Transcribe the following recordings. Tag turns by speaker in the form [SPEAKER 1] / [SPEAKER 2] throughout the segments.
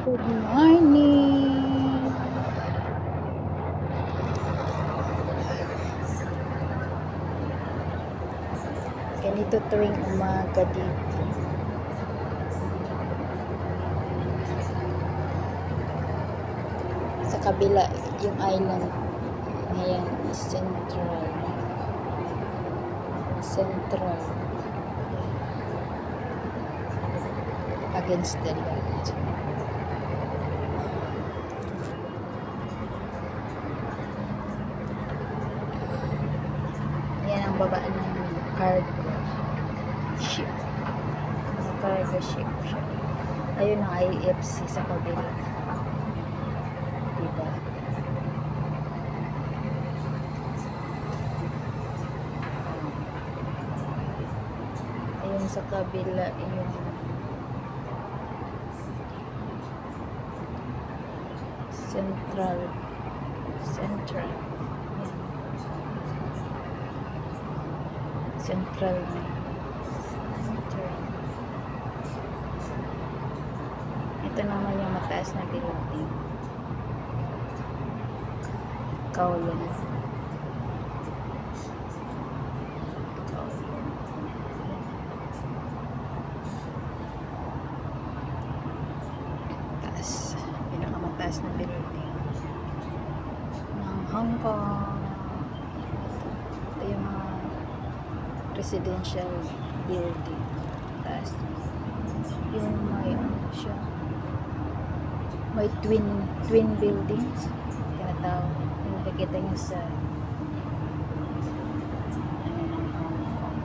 [SPEAKER 1] Good morning! Ganito tuwing umaga dito. Sa kabila, yung island. Ayan, Central. Against the light. Ayan ang baba namin. Cargo ship. Cargo ship siya. Ayun ang IFC sa kabila. Diba? Ayun sa kabila yung Central. Central. Ito naman yung mataas na building. Kowloon. Taas. Pinakamataas na building ng Hong Kong. Ito yung mga residential building. Taas. Yung may siya. May twin buildings. Tinatawag. Yung nakikita nyo sa ng Hong Kong.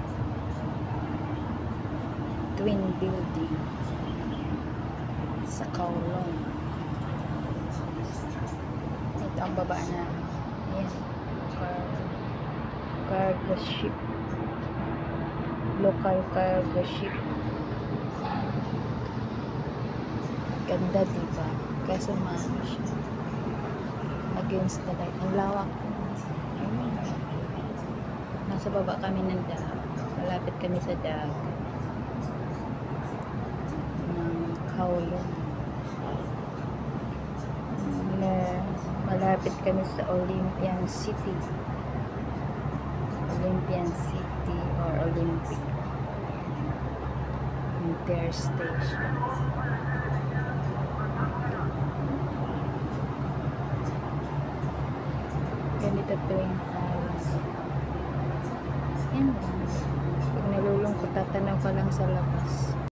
[SPEAKER 1] Twin building sa Kowloon. Ito ang baba na. Ayan. Cargo ship. Local cargo ship. Ganda, diba? Kaso maano siya. Against the light. Ang lawak. Nasa baba kami ng dagat. Malapit kami sa dagat ng Kowloon. Malapit kami sa Olympian City or Olympic Interstation. Ganito tuwing araw. Yan lang. Pag nalulungkot, tatanaw ka lang sa labas.